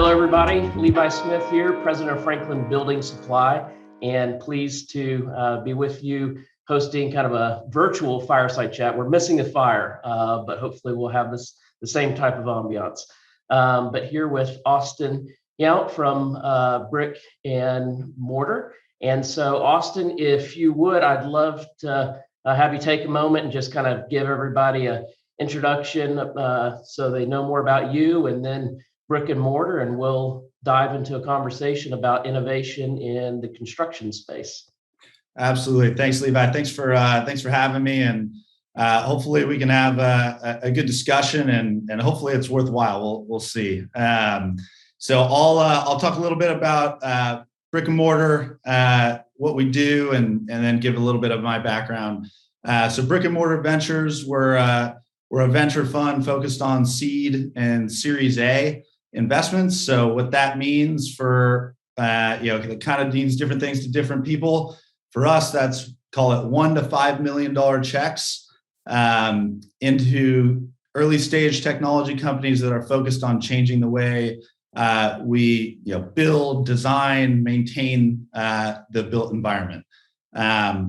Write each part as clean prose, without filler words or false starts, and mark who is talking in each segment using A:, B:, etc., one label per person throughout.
A: Hello, everybody. Levi Smith here, President of Franklin Building Supply, and pleased to be with you hosting kind of a virtual fireside chat. We're missing a fire, but hopefully we'll have the same type of ambiance. But here with Austin Yount from Brick and Mortar. And so, Austin, if you would, I'd love to have you take a moment and just kind of give everybody an introduction so they know more about you, and then Brick and Mortar, and we'll dive into a conversation about innovation in the construction space.
B: Absolutely. Thanks, Levi. Thanks for having me, and hopefully we can have a good discussion, and hopefully it's worthwhile. We'll see. So I'll talk a little bit about Brick and Mortar, what we do, and then give a little bit of my background. So Brick and Mortar Ventures, we're a venture fund focused on seed and Series A investments. So what that means for it kind of means different things to different people. For us, that's call it $1 to $5 million checks into early stage technology companies that are focused on changing the way we build, design, maintain the built environment.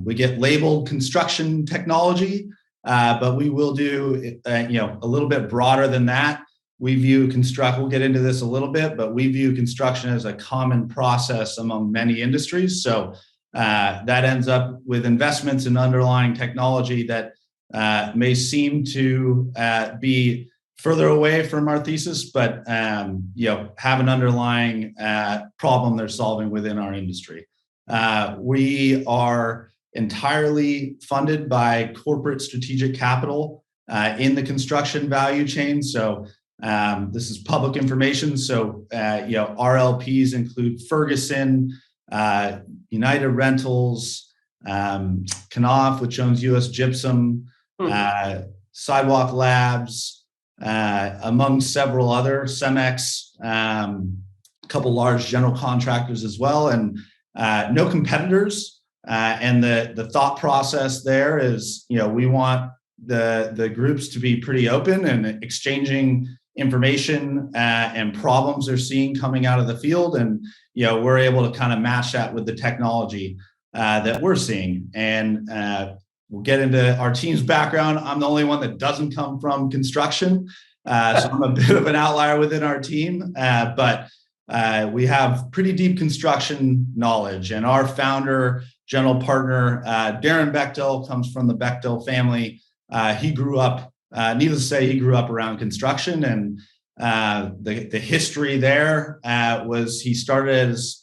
B: We get labeled construction technology, but we will do a little bit broader than that. We view we'll get into this a little bit, but we view construction as a common process among many industries. So that ends up with investments in underlying technology that may seem to be further away from our thesis, but have an underlying problem they're solving within our industry. We are entirely funded by corporate strategic capital in the construction value chain. So this is public information. So, our LPs include Ferguson, United Rentals, Knauf, which owns US Gypsum, Sidewalk Labs, among several other, Cemex, a couple large general contractors as well, and no competitors. And the thought process there is, we want the groups to be pretty open and exchanging information and problems they're seeing coming out of the field, and we're able to kind of match that with the technology that we're seeing. And we'll get into our team's background. I'm the only one that doesn't come from construction, so I'm a bit of an outlier within our team, but we have pretty deep construction knowledge. And our founder, general partner, Darren Bechtel, comes from the Bechtel family. He grew up, needless to say, he grew up around construction, and the history there was he started as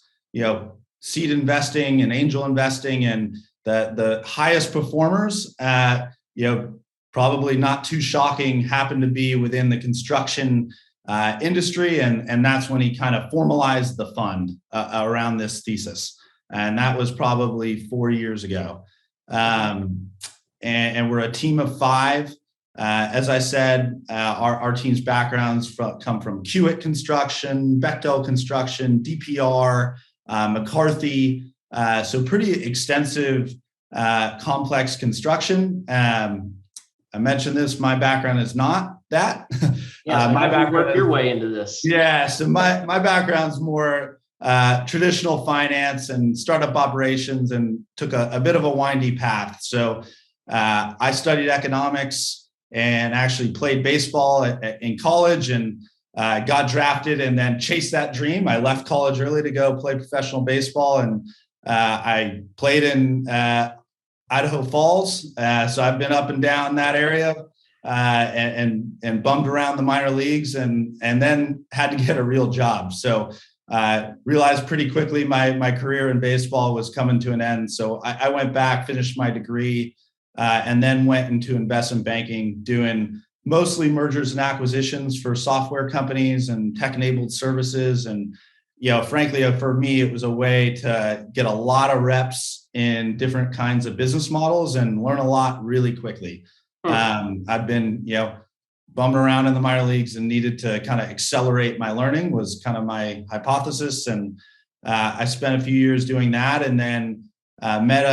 B: seed investing and angel investing, and the highest performers, probably not too shocking, happened to be within the construction industry, and that's when he kind of formalized the fund around this thesis, and that was probably 4 years ago. And we're a team of 5. As I said, our team's backgrounds come from Kiewit Construction, Bechtel Construction, DPR, McCarthy. So pretty extensive, complex construction. I mentioned this, my background is not that.
A: Yeah, my background, work your way into this.
B: Yeah, so my background's more traditional finance and startup operations, and took a bit of a windy path. So I studied economics and actually played baseball in college, and got drafted, and then chased that dream. I left college early to go play professional baseball, and I played in Idaho Falls. So I've been up and down that area and bumped around the minor leagues, and then had to get a real job. So realized pretty quickly my career in baseball was coming to an end. So I went back, finished my degree, and then went into investment banking, doing mostly mergers and acquisitions for software companies and tech-enabled services. And, frankly, for me, it was a way to get a lot of reps in different kinds of business models and learn a lot really quickly. I've been, bumming around in the minor leagues and needed to kind of accelerate my learning, was kind of my hypothesis. And I spent a few years doing that, and then met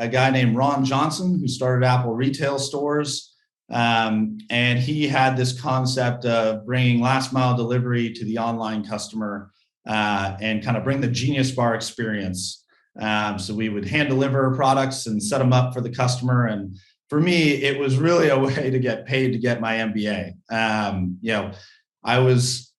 B: a guy named Ron Johnson, who started Apple Retail Stores. And he had this concept of bringing last mile delivery to the online customer and kind of bring the Genius Bar experience. So we would hand deliver products and set them up for the customer. And for me, it was really a way to get paid to get my MBA. I was,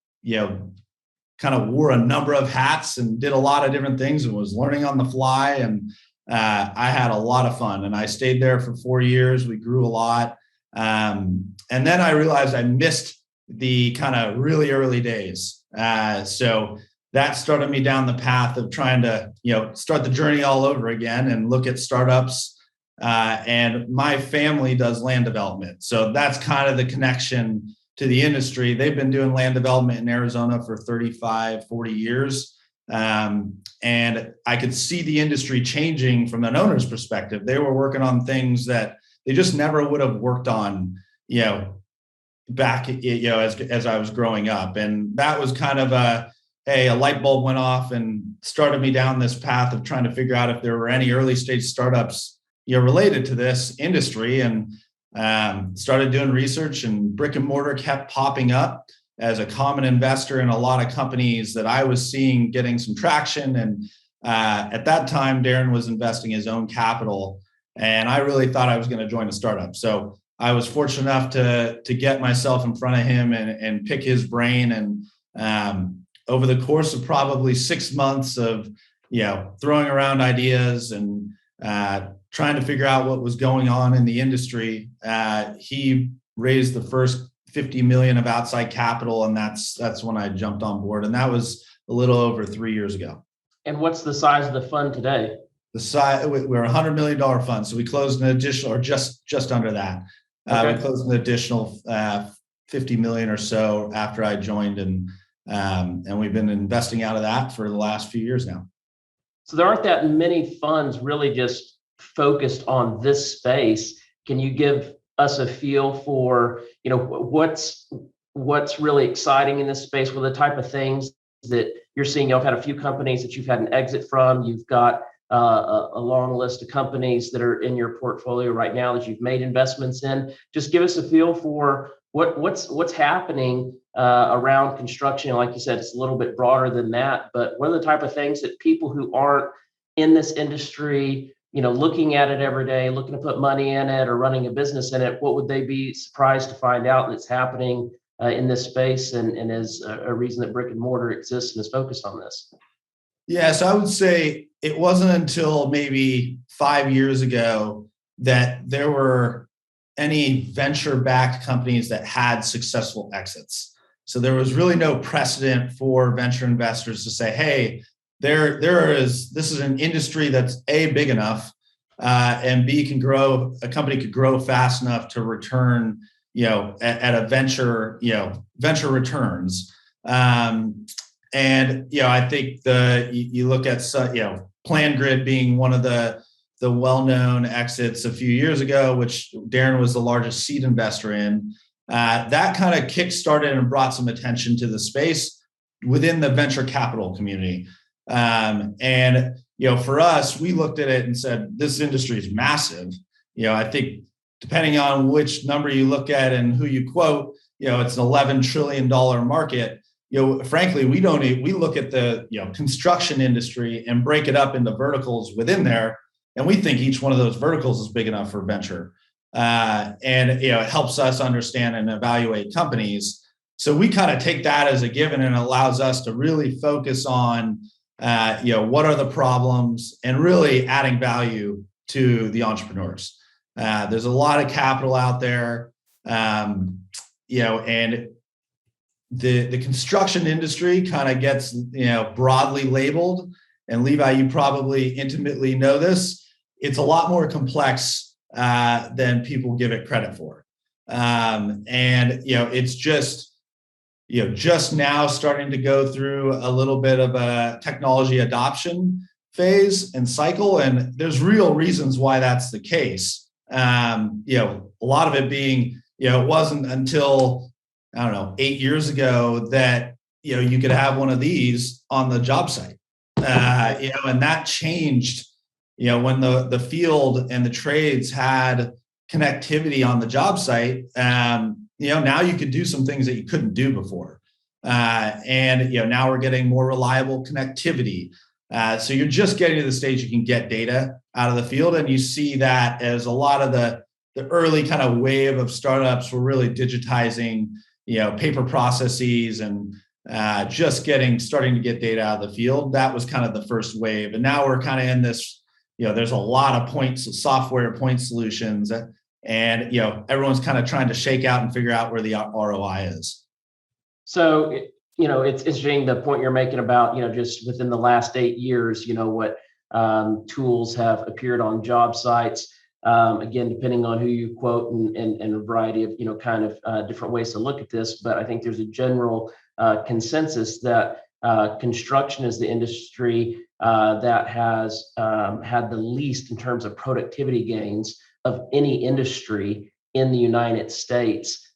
B: kind of wore a number of hats and did a lot of different things and was learning on the fly. And I had a lot of fun. And I stayed there for 4 years. We grew a lot. And then I realized I missed the kind of really early days. So that started me down the path of trying to, start the journey all over again and look at startups. And my family does land development. So that's kind of the connection to the industry. They've been doing land development in Arizona for 35, 40 years. And I could see the industry changing from an owner's perspective. They were working on things that they just never would have worked on, back, as I was growing up. And that was kind of a light bulb went off and started me down this path of trying to figure out if there were any early stage startups, related to this industry, and started doing research, and brick and mortar kept popping up as a common investor in a lot of companies that I was seeing getting some traction. And at that time, Darren was investing his own capital, and I really thought I was going to join a startup. So I was fortunate enough to get myself in front of him and pick his brain. And over the course of probably 6 months of throwing around ideas and trying to figure out what was going on in the industry, he raised the first 50 million of outside capital, and that's when I jumped on board, and that was a little over 3 years ago.
A: And what's the size of the fund today?
B: The size, we're a $100 million fund, so we closed an additional, or just under that.
A: Okay.
B: We closed an additional 50 million or so after I joined, and we've been investing out of that for the last few years now.
A: So there aren't that many funds really just focused on this space. Can you give us a feel for, what's really exciting in this space? What are the type of things that you're seeing? You've had a few companies that you've had an exit from. You've got a long list of companies that are in your portfolio right now that you've made investments in. Just give us a feel for what's happening around construction. Like you said, it's a little bit broader than that, but what are the type of things that people who aren't in this industry, looking at it every day, looking to put money in it or running a business in it, what would they be surprised to find out that's happening in this space, and is a reason that brick and mortar exists and is focused on this?
B: Yeah, so I would say it wasn't until maybe 5 years ago that there were any venture-backed companies that had successful exits. So there was really no precedent for venture investors to say, hey, this is an industry that's A, big enough, and B, a company could grow fast enough to return, at a venture returns. And I think you look at PlanGrid being one of the well-known exits a few years ago, which Darren was the largest seed investor in. That kind of kickstarted and brought some attention to the space within the venture capital community. And for us, we looked at it and said, this industry is massive. I think depending on which number you look at and who you quote, it's an $11 trillion market. Frankly, we look at the construction industry and break it up into verticals within there, and we think each one of those verticals is big enough for venture. And it helps us understand and evaluate companies. So we kind of take that as a given, and it allows us to really focus on what are the problems and really adding value to the entrepreneurs. There's a lot of capital out there, and the construction industry kind of gets broadly labeled. And Levi, you probably intimately know this. It's a lot more complex than people give it credit for, and it's just now starting to go through a little bit of a technology adoption phase and cycle. And there's real reasons why that's the case. A lot of it being, it wasn't until, 8 years ago that, you could have one of these on the job site, and that changed, when the field and the trades had connectivity on the job site, now you could do some things that you couldn't do before. And now we're getting more reliable connectivity. So you're just getting to the stage you can get data out of the field, and you see that as a lot of the early kind of wave of startups were really digitizing, paper processes and starting to get data out of the field. That was kind of the first wave, and now we're kind of in this. There's a lot of software point solutions, and everyone's kind of trying to shake out and figure out where the ROI is.
A: So, it's interesting the point you're making about, just within the last 8 years, what tools have appeared on job sites. Again, depending on who you quote and a variety of, different ways to look at this. But I think there's a general consensus that construction is the industry that has had the least in terms of productivity gains of any industry in the United States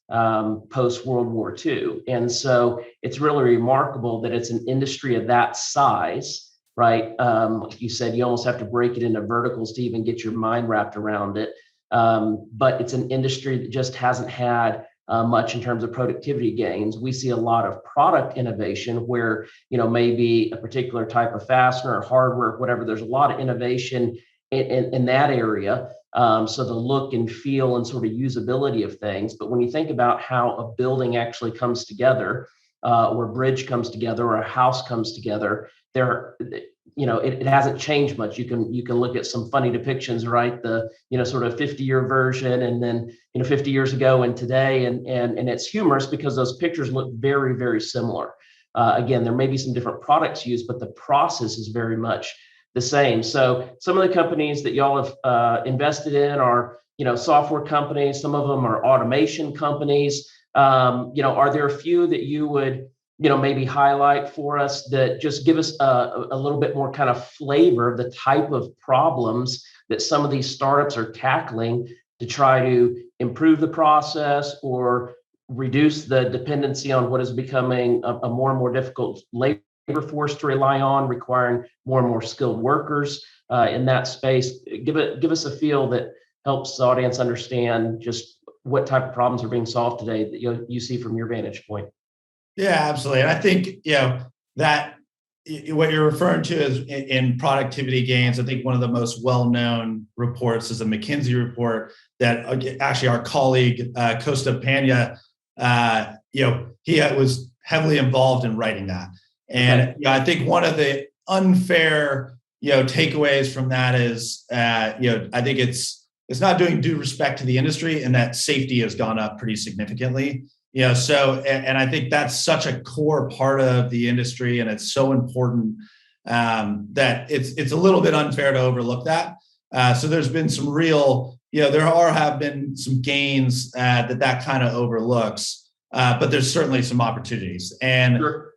A: post World War II. And so it's really remarkable that it's an industry of that size, right? Like you said, you almost have to break it into verticals to even get your mind wrapped around it. But it's an industry that just hasn't had much in terms of productivity gains. We see a lot of product innovation where, maybe a particular type of fastener or hardware, whatever, there's a lot of innovation in that area. So the look and feel and sort of usability of things. But when you think about how a building actually comes together, or a bridge comes together, or a house comes together, it hasn't changed much. You can look at some funny depictions, right? The sort of 50-year version, and then 50 years ago and today, and it's humorous because those pictures look very, very similar. Again, there may be some different products used, but the process is very much the same. So some of the companies that y'all have invested in are software companies. Some of them are automation companies. Are there a few that you would maybe highlight for us that just give us a little bit more kind of flavor of the type of problems that some of these startups are tackling to try to improve the process or reduce the dependency on what is becoming a more and more difficult labor force to rely on, requiring more and more skilled workers in that space? Give us a feel that helps the audience understand just what type of problems are being solved today that you see from your vantage point.
B: Yeah, absolutely. And I think, that what you're referring to is in productivity gains. I think one of the most well-known reports is a McKinsey report that actually our colleague, Costa Pena, he was heavily involved in writing that. And
A: okay.
B: I think one of the unfair, takeaways from that is, I think it's not doing due respect to the industry, and that safety has gone up pretty significantly. So, and I think that's such a core part of the industry, and it's so important that it's a little bit unfair to overlook that. So there's been some real, have been some gains that kind of overlooks, but there's certainly some opportunities. And
A: Sure.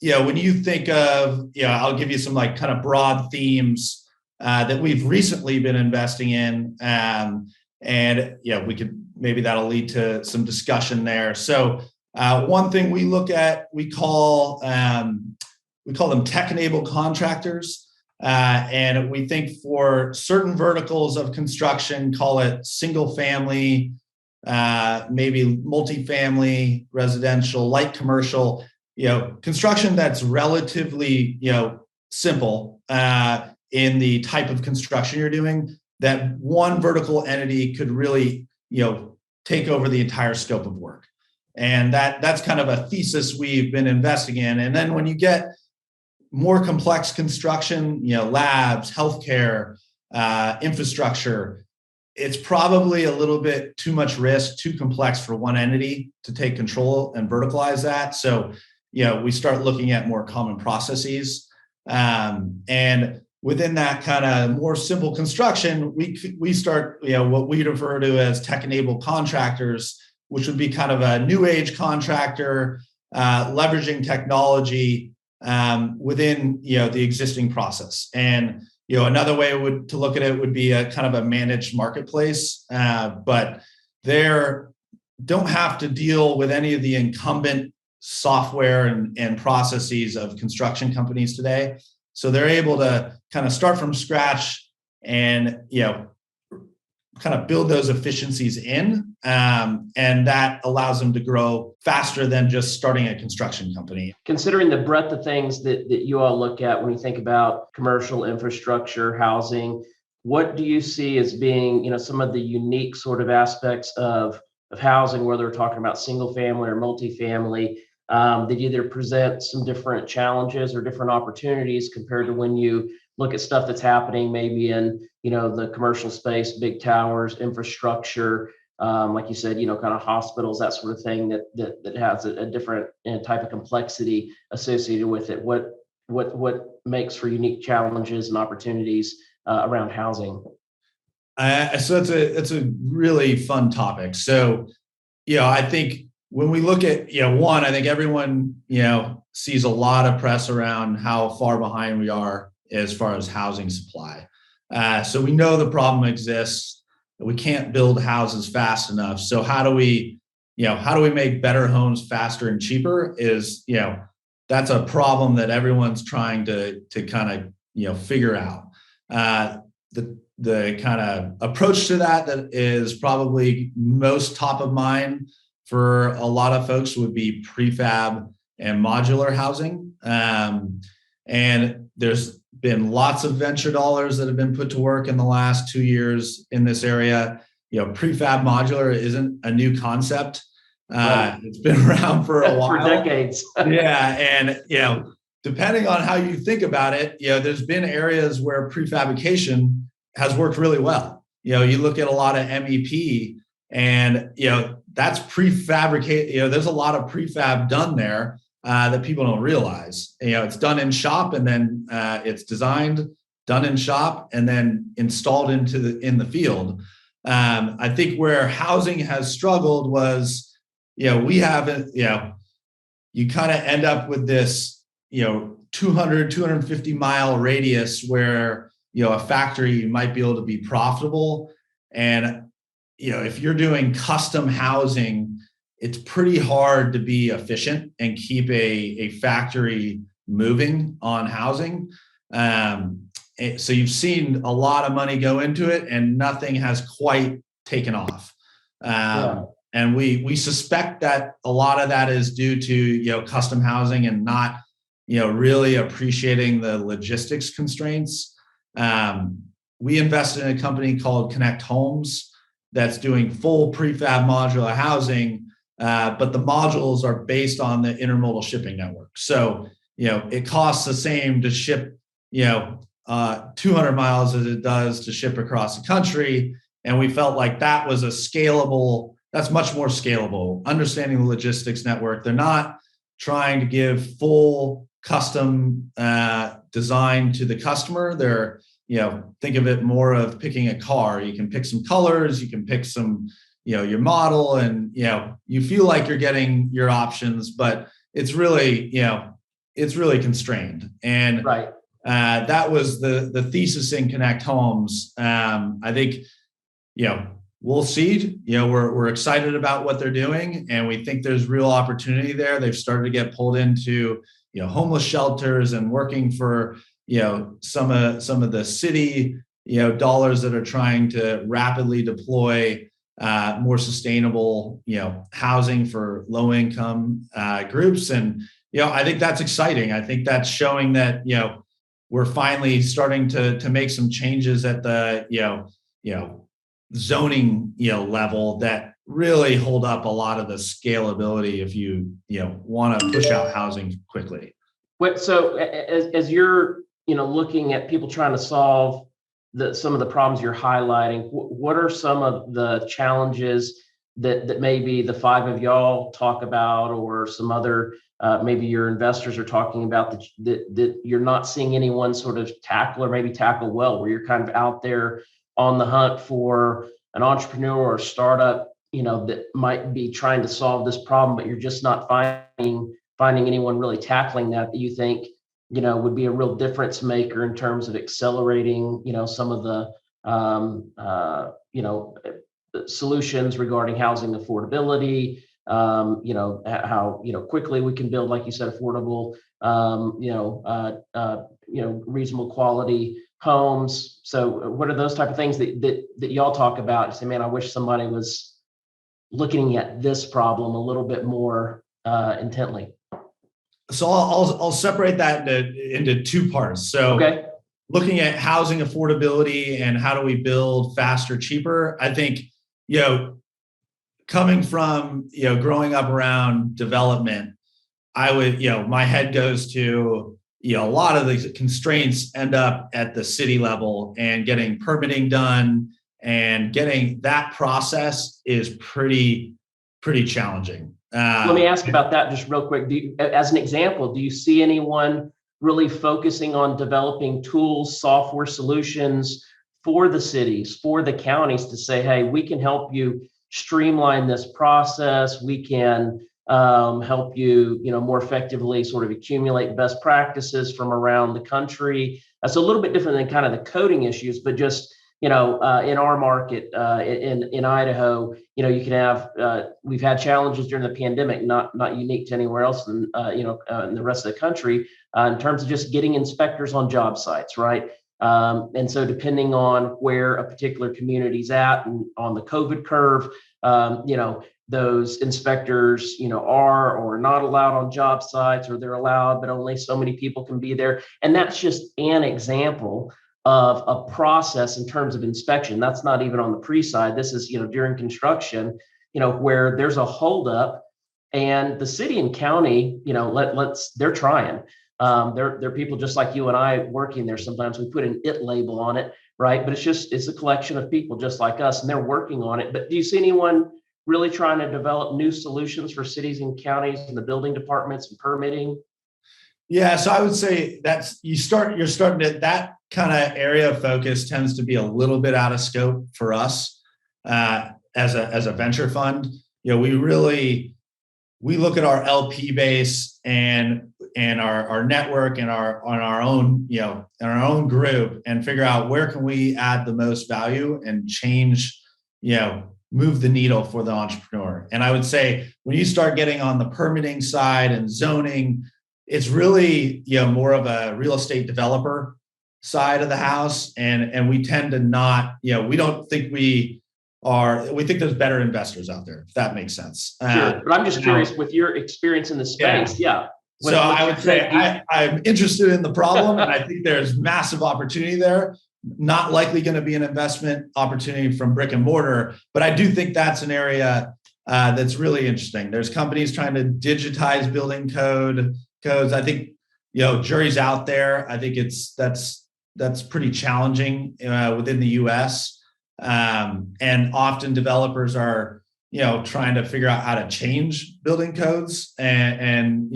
B: When you think of, I'll give you some like kind of broad themes that we've recently been investing in, and we could. Maybe that'll lead to some discussion there. So one thing we look at, we call them tech-enabled contractors. And we think for certain verticals of construction, call it single family, maybe multifamily, residential, light commercial, construction that's relatively, simple in the type of construction you're doing, that one vertical entity could really take over the entire scope of work. And that's kind of a thesis we've been investing in. And then when you get more complex construction, labs, healthcare, infrastructure, it's probably a little bit too much risk, too complex for one entity to take control and verticalize that. So, we start looking at more common processes. And within that kind of more simple construction, we start, what we refer to as tech-enabled contractors, which would be kind of a new age contractor, leveraging technology within the existing process. And another way to look at it would be a kind of a managed marketplace, but they don't have to deal with any of the incumbent software and processes of construction companies today. So they're able to kind of start from scratch and kind of build those efficiencies in, and that allows them to grow faster than just starting a construction company.
A: Considering the breadth of things that you all look at when you think about commercial infrastructure, housing, what do you see as being, some of the unique sort of aspects of housing, whether we're talking about single family or multifamily, that either present some different challenges or different opportunities compared to when you look at stuff that's happening maybe in, the commercial space, big towers, infrastructure, like you said, kind of hospitals, that sort of thing that has a different type of complexity associated with it. What makes for unique challenges and opportunities around housing?
B: So it's a really fun topic. So, I think when we look at, one, I think everyone, sees a lot of press around how far behind we are as far as housing supply. So we know the problem exists. We can't build houses fast enough. So how do we make better homes faster and cheaper is, that's a problem that everyone's trying to kind of, figure out. The kind of approach to that is probably most top of mind for a lot of folks would be prefab and modular housing. And there's been lots of venture dollars that have been put to work in the last 2 years in this area. Prefab modular isn't a new concept.
A: Right.
B: It's been around for a while.
A: For decades.
B: Yeah. And, depending on how you think about it, there's been areas where prefabrication has worked really well. You look at a lot of MEP and, that's prefabricated. There's a lot of prefab done there that people don't realize. It's done in shop and then it's designed, done in shop, and then installed in the field. I think where housing has struggled was, we haven't, you kind of end up with this, 250 mile radius where, a factory might be able to be profitable. And, if you're doing custom housing, it's pretty hard to be efficient and keep a factory moving on housing. So you've seen a lot of money go into it and nothing has quite taken off. And we suspect that a lot of that is due to, custom housing and not, really appreciating the logistics constraints. We invested in a company called Connect Homes that's doing full prefab modular housing, but the modules are based on the intermodal shipping network. So, it costs the same to ship, 200 miles as it does to ship across the country. And we felt like that was that's much more scalable, understanding the logistics network. They're not trying to give full custom design to the customer. They're, think of it more of picking a car. You can pick some colors, you can pick some, your model, and, you feel like you're getting your options, but it's really, constrained. And
A: right.
B: That was the thesis in Connect Homes. I think, we'll see. We're excited about what they're doing, and we think there's real opportunity there. They've started to get pulled into, homeless shelters and working for, some of the city, dollars that are trying to rapidly deploy more sustainable, housing for low income groups. And, I think that's exciting. I think that's showing that, we're finally starting to make some changes at the, zoning, level that really hold up a lot of the scalability if you, want to push out housing quickly.
A: So as you're, looking at people trying to solve some of the problems you're highlighting, what are some of the challenges that maybe the five of y'all talk about, or some other maybe your investors are talking about that you're not seeing anyone sort of tackle, or maybe tackle well, where you're kind of out there on the hunt for an entrepreneur or startup, that might be trying to solve this problem, but you're just not finding anyone really tackling that you think, would be a real difference maker in terms of accelerating, some of the, solutions regarding housing affordability, how, quickly we can build, like you said, affordable, reasonable quality homes. So what are those type of things that y'all talk about? You say, man, I wish somebody was looking at this problem a little bit more intently.
B: So I'll separate that into two parts. So
A: okay.
B: Looking at housing affordability and how do we build faster, cheaper, I think, coming from, growing up around development, I would, my head goes to, a lot of the constraints end up at the city level, and getting permitting done and getting that process is pretty challenging.
A: Let me ask about that just real quick. As an example, do you see anyone really focusing on developing tools, software solutions for the cities, for the counties to say, hey, we can help you streamline this process. We can help you, more effectively sort of accumulate best practices from around the country. That's a little bit different than kind of the coding issues, but just, in our market in Idaho, you can have, we've had challenges during the pandemic, not unique to anywhere else in the rest of the country, in terms of just getting inspectors on job sites, right? And so depending on where a particular community's at and on the COVID curve, those inspectors, are or not allowed on job sites, or they're allowed, but only so many people can be there. And that's just an example of a process in terms of inspection. That's not even on the pre-side. This is, during construction, where there's a holdup, and the city and county, they're trying. They're people just like you and I working there. Sometimes we put an "it" label on it, right? But it's a collection of people just like us, and they're working on it. But do you see anyone really trying to develop new solutions for cities and counties and the building departments and permitting?
B: Yeah, so I would say you're starting to, that kind of area of focus tends to be a little bit out of scope for us as a venture fund. We look at our LP base and our network and our own group, and figure out where can we add the most value and change, move the needle for the entrepreneur. And I would say when you start getting on the permitting side and zoning, it's really, more of a real estate developer side of the house. And we tend to not, we don't think we think there's better investors out there, if that makes sense.
A: Sure. But I'm just curious, with your experience in the space. Yeah.
B: So I would say I'm interested in the problem, and I think there's massive opportunity there. Not likely going to be an investment opportunity from brick and mortar, but I do think that's an area that's really interesting. There's companies trying to digitize building codes. I think, jury's out there. I think that's pretty challenging within the US. And often developers are, trying to figure out how to change building codes and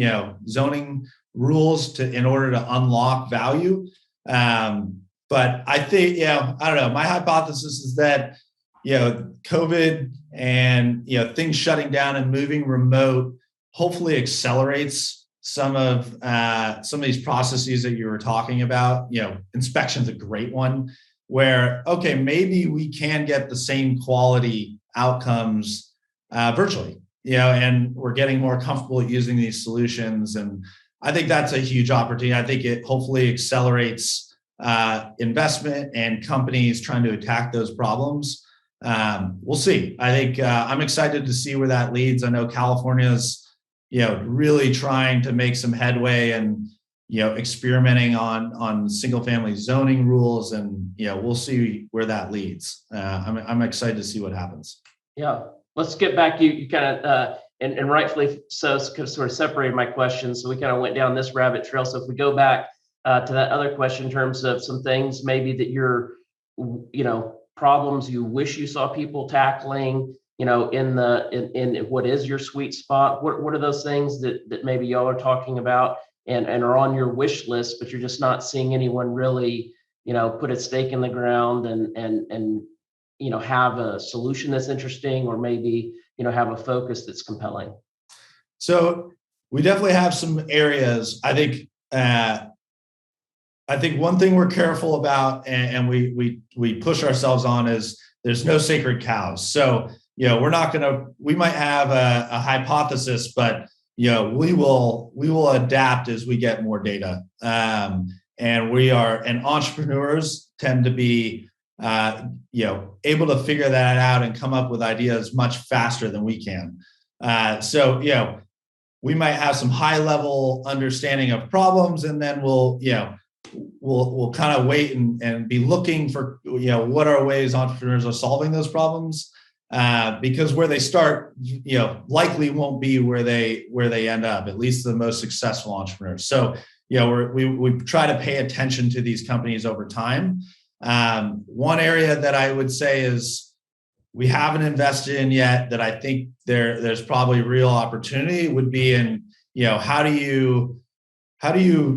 B: zoning rules in order to unlock value. But I think, I don't know, my hypothesis is that, COVID and, things shutting down and moving remote hopefully accelerates some of these processes that you were talking about. Inspection's a great one, where, okay, maybe we can get the same quality outcomes virtually, and we're getting more comfortable using these solutions. And I think that's a huge opportunity. I think it hopefully accelerates investment and companies trying to attack those problems. We'll see. I think I'm excited to see where that leads. I know California's really trying to make some headway and, experimenting on single family zoning rules, and, we'll see where that leads. I'm excited to see what happens.
A: Yeah. Let's get back. You kind of, and rightfully so, sort of separated my questions. So we kind of went down this rabbit trail. So if we go back to that other question in terms of some things maybe that you're, problems you wish you saw people tackling, in what is your sweet spot? What are those things that maybe y'all are talking about and are on your wish list, but you're just not seeing anyone really, put a stake in the ground and have a solution that's interesting, or maybe, have a focus that's compelling?
B: So we definitely have some areas. I think one thing we're careful about, and we push ourselves on, is there's no sacred cows. So, we might have a hypothesis, but, we will adapt as we get more data. and entrepreneurs tend to be, able to figure that out and come up with ideas much faster than we can. We might have some high level understanding of problems, and then we'll kind of wait and be looking for, what are ways entrepreneurs are solving those problems, because where they start, likely won't be where they end up, at least the most successful entrepreneurs. So, we try to pay attention to these companies over time. One area that I would say is we haven't invested in yet that I think there's probably real opportunity would be in, how do you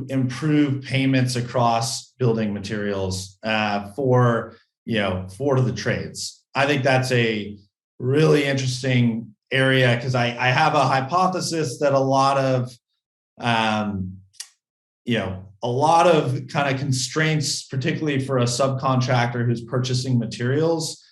B: improve payments across building materials for the trades? I think that's a really interesting area, because I have a hypothesis that a lot of kind of constraints, particularly for a subcontractor who's purchasing materials,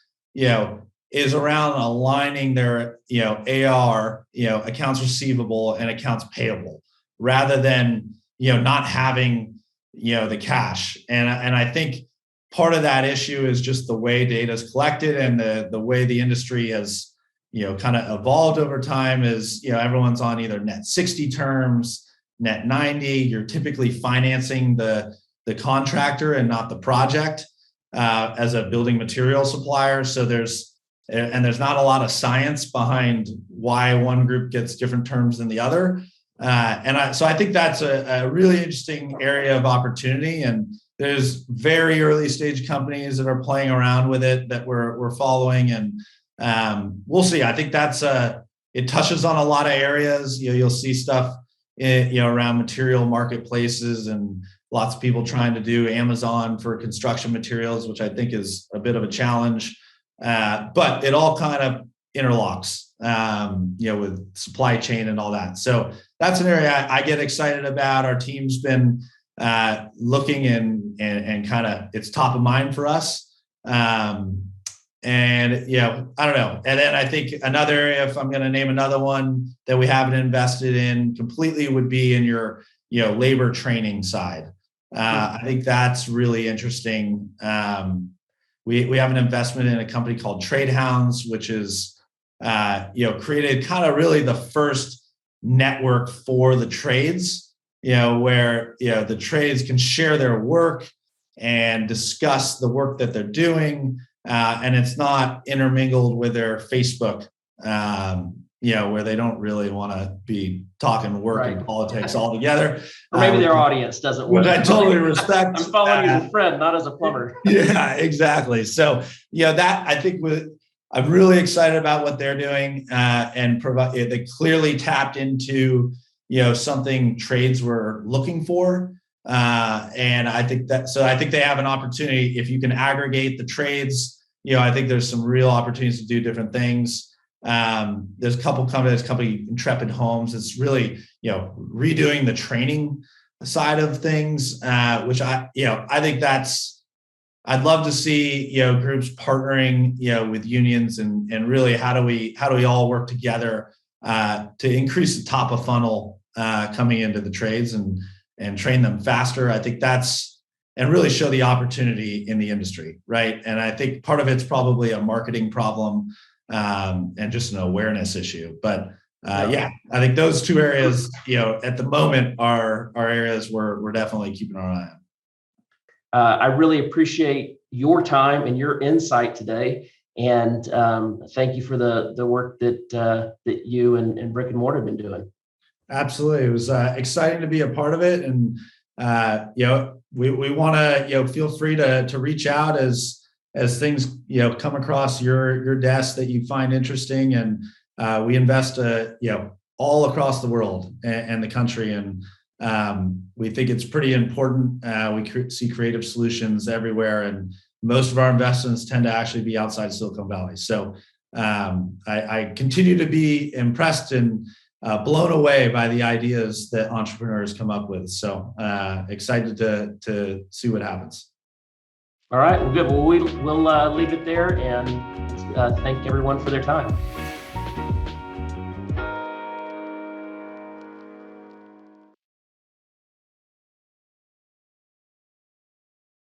B: is around aligning their, AR, accounts receivable and accounts payable, rather than, not having, the cash. And I think part of that issue is just the way data is collected and the way the industry has, kind of evolved over time is, everyone's on either net 60 terms, net 90. You're typically financing the contractor and not the project as a building material supplier. So there's not a lot of science behind why one group gets different terms than the other. So I think that's a really interesting area of opportunity. And there's very early stage companies that are playing around with it that we're following. And we'll see. I think it touches on a lot of areas. You'll see stuff around material marketplaces and lots of people trying to do Amazon for construction materials, which I think is a bit of a challenge. But it all kind of interlocks, with supply chain and all that. So that's an area I get excited about. Our team's been looking and kind of, it's top of mind for us. And I don't know. And then I think another area, if I'm going to name another one that we haven't invested in completely, would be in your, labor training side. I think that's really interesting. We have an investment in a company called Hounds, which is, created kind of really the first network for the trades, where, the trades can share their work and discuss the work that they're doing. And it's not intermingled with their Facebook, where they don't really want to be talking work and politics all together.
A: Or maybe their audience doesn't want.
B: Which I totally respect.
A: I'm following you as a friend, not as a plumber.
B: Yeah, exactly. So, that I think I'm really excited about what they're doing, and they clearly tapped into, something trades were looking for. And I think they have an opportunity if you can aggregate the trades. I think there's some real opportunities to do different things. There's a couple companies, Intrepid Homes. It's really, redoing the training side of things, which I think I'd love to see, groups partnering, with unions and really how do we all work together to increase the top of funnel coming into the trades and train them faster. I think and really show the opportunity in the industry, right? And I think part of it's probably a marketing problem and just an awareness issue. But I think those two areas, at the moment are areas we're definitely keeping our eye on.
A: I really appreciate your time and your insight today. And thank you for the work that you and Brick and Mortar have been doing.
B: Absolutely. It was exciting to be a part of it. And, we want to, feel free to reach out as things, come across your desk that you find interesting. And we invest, all across the world and the country. And we think it's pretty important. We see creative solutions everywhere. And most of our investments tend to actually be outside Silicon Valley. So I continue to be impressed and blown away by the ideas that entrepreneurs come up with. So excited to see what happens.
A: All right, well, good. Well, we'll leave it there and thank everyone for their time.